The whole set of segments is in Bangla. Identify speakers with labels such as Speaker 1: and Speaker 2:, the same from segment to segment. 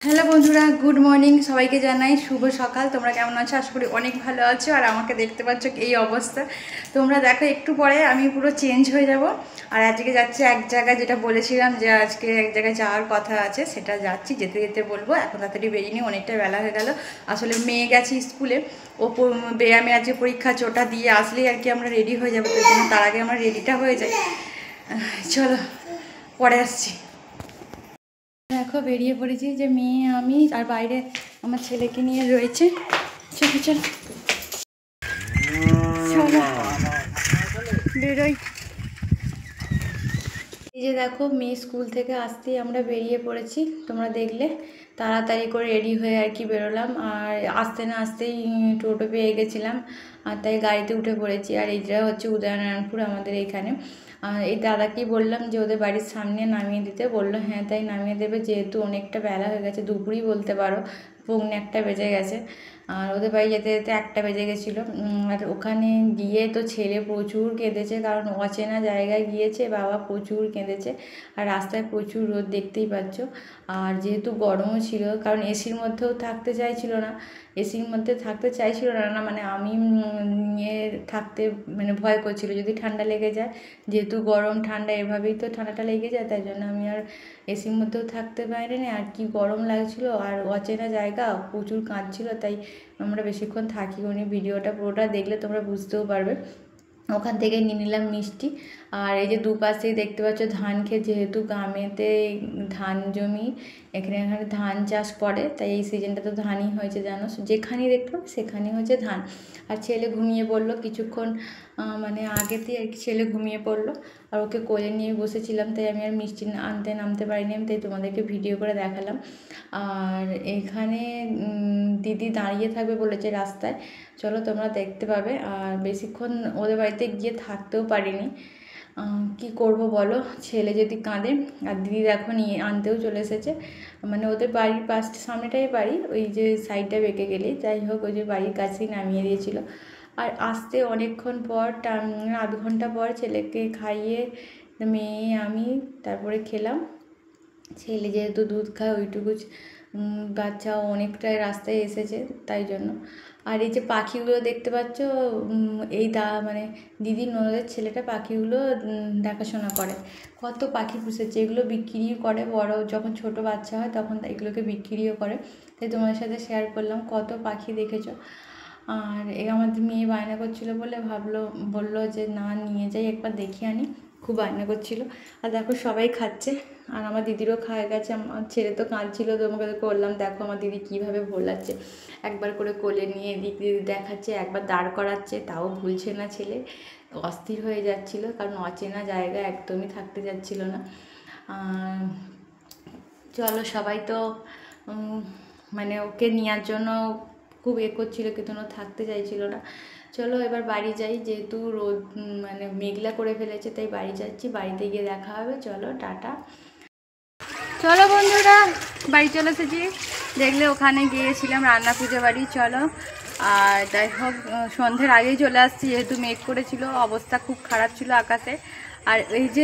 Speaker 1: হ্যালো বন্ধুরা, গুড মর্নিং। সবাইকে জানাই শুভ সকাল। তোমরা কেমন আছো? আশা করি অনেক ভালো আছো। আর আমাকে দেখতে পাচ্ছ এই অবস্থা। তোমরা দেখো, একটু পরে আমি পুরো চেঞ্জ হয়ে যাব। আর আজকে যাচ্ছি এক জায়গায়, যেটা বলেছিলাম যে আজকে এক জায়গায় যাওয়ার কথা আছে, সেটা যাচ্ছি। যেতে যেতে বলবো, এখন তাড়াতাড়ি বেরিয়ে নিই, অনেকটা বেলা হয়ে গেল। আসলে মেয়ে গেছি স্কুলে, ও ব্যায়ামে আজকে পরীক্ষা আছে, ওটা দিয়ে আসলেই আর কি আমরা রেডি হয়ে যাবো। তো জন্য তার আগে আমরা রেডিটা হয়ে যাই। চলো, পরে আসছি। দেখো, বেরিয়ে পড়েছি, যে মেয়ে আমি আর বাইরে আমার ছেলেকে নিয়ে রয়েছে। চলো চলো চলো বেরোই। এই যে দেখো, মেয়ে স্কুল থেকে আসতেই আমরা বেরিয়ে পড়েছি। তোমরা দেখলে তাড়াতাড়ি করে রেডি হয়ে আর কি বেরোলাম। আর আসতে না আসতেই টোটো পেয়ে গেছিলাম, আর তাই গাড়িতে উঠে পড়েছি। আর এইটা হচ্ছে উদয়নারায়ণপুর আমাদের এইখানে। আর এই দাদাকেই বললাম যে ওদের বাড়ির সামনে নামিয়ে দিতে, বললো হ্যাঁ তাই নামিয়ে দেবে, যেহেতু অনেকটা বেলা হয়ে গেছে, দুপুরই বলতে পারো, পৌনে একটা বেজে গেছে। আর ওদের বাড়ি যেতে যেতে একটা বেজে গেছিলো। আর ওখানে গিয়ে তো ছেলে প্রচুর কেঁদেছে, কারণ অচেনা জায়গায় গিয়েছে, বাবা প্রচুর কেঁদেছে। আর রাস্তায় প্রচুর রোদ, দেখতেই পাচ্ছ। আর যেহেতু গরমও ছিল, কারণ এসির মধ্যেও থাকতে চাইছিল না। এসির মধ্যে থাকতে চাইছিল না না মানে আমি নিয়ে থাকতে মানে ভয় করছিল যদি ঠান্ডা লেগে যায়, যেহেতু গরম ঠান্ডা এভাবেই তো ঠান্ডাটা লেগে যায়, তাই জন্য আমি আর এসির মধ্যেও থাকতে পারিনি। আর কি গরম লাগছিল, আর অচেনা জায়গা, প্রচুর কাঁদছিল, তাই আমরা বেশিক্ষণ থাকিনি। ভিডিওটা পুরোটা দেখলে তোমরা বুঝতেও পারবে। ওখান থেকে নিয়ে নিলাম মিষ্টি। আর এই যে দুপাশেই দেখতে পাচ্ছ ধান ক্ষেত, যেহেতু গ্রামেতে ধান জমি, এখানে ধান চাষ করে, তাই এই সিজনটা তো ধানই হয়েছে জানো, যেখানেই দেখতে পাবে সেখানেই হচ্ছে ধান। আর ছেলে ঘুমিয়ে পড়লো কিছুক্ষণ মানে আগেতেই আর কি, ছেলে ঘুমিয়ে পড়লো। আর ওকে কোলে নিয়ে বসেছিলাম, তাই আমি আর মিষ্টি আনতে নামতে পারিনি, আমি তাই তোমাদেরকে ভিডিও করে দেখালাম। আর এখানে দিদি দাঁড়িয়ে থাকবে বলেছে রাস্তায়, চলো তোমরা দেখতে পাবে। আর বেশিক্ষণ ওদের বাড়িতে গিয়ে থাকতেও পারিনি, কি করব বলো, ছেলে যদি কাঁদে। আর দিদি দেখো নিয়ে আনতেও চলে এসেছে, মানে ওদের বাড়ির পাশটা সামনেটাই বাড়ি, ওই যে সাইডটা বেঁকে গেলেই, যাই হোক ওই যে বাড়ির কাছেই নামিয়ে দিয়েছিল। আর আসতে অনেকক্ষণ পর, আধ ঘন্টা পর ছেলেকে খাইয়ে মেয়ে আমি তারপরে খেলাম। ছেলে যেহেতু দুধ খায়, ওইটুকু বাচ্চা অনেকটাই রাস্তায় এসেছে, তাই জন্য। আর এই যে পাখিগুলো দেখতে পাচ্ছ, এই মানে দিদির ননদের ছেলেটা পাখিগুলো দেখাশোনা করে। কত পাখি পুষেছে, এগুলো বিক্রিও করে, বড় যখন ছোট বাচ্চা হয় তখন এগুলোকে বিক্রিও করে, তাই তোমাদের সাথে শেয়ার করলাম। কত পাখি দেখেছো। আর আমাদের মেয়ে বায়না করছিল বলে বললো যে না, নিয়ে যাই একবার দেখে আনি, খুব বায়না করছিল। আর দেখো সবাই খাচ্ছে, আর আমার দিদিরও খাওয়া গেছে। আমার ছেলে তো কাঁদছিল, তোমাকে করলাম, দেখো আমার দিদি কীভাবে ভোলাচ্ছে, একবার করে কোলে নিয়ে এদিক দিদি দেখাচ্ছে, একবার দাঁড় করাচ্ছে, তাও ভুলছে না ছেলে। অস্থির হয়ে যাচ্ছিল, কারণ অচেনা জায়গায় একদমই থাকতে যাচ্ছিল না। চলো, সবাই তো মানে ওকে নেওয়ার জন্য খুব করছিল, কিন্তু থাকতে চাইছিল না। চলো এবার বাড়ি যাই, যেহেতু রোদ মানে মেঘলা করে ফেলেছে, তাই বাড়ি যাচ্ছি, বাড়িতে গিয়ে দেখা হবে। চলো টাটা। চলো বন্ধুরা, বাড়ি চলে এসেছি। দেখলে ওখানে গিয়েছিলাম রান্না পুজো বাড়ি। চলো, আর যাই হোক সন্ধ্যের আগেই চলে আসছি, যেহেতু মেঘ করেছিল, অবস্থা খুব খারাপ ছিল আকাশে। আর এই যে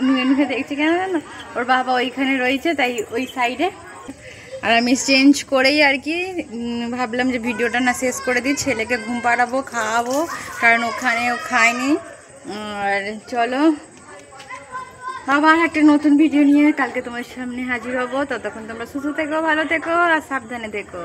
Speaker 1: নুয়ে নুয়ে দেখছি কেন জানো, ওর বাবা ওইখানে রয়েছে, তাই ওই সাইডে। আর আমি চেঞ্জ করেই আর কি ভাবলাম যে ভিডিওটা না শেষ করে দিই, ছেলেকে ঘুম পাড়াবো, খাওয়াবো, কারণ ওখানেও খায়নি। আর চলো, আবার একটা নতুন ভিডিও নিয়ে কালকে তোমার সামনে হাজির হবো। ততক্ষণ তোমরা সুস্থ থেকো, ভালো থেকো, আর সাবধানে থেকো।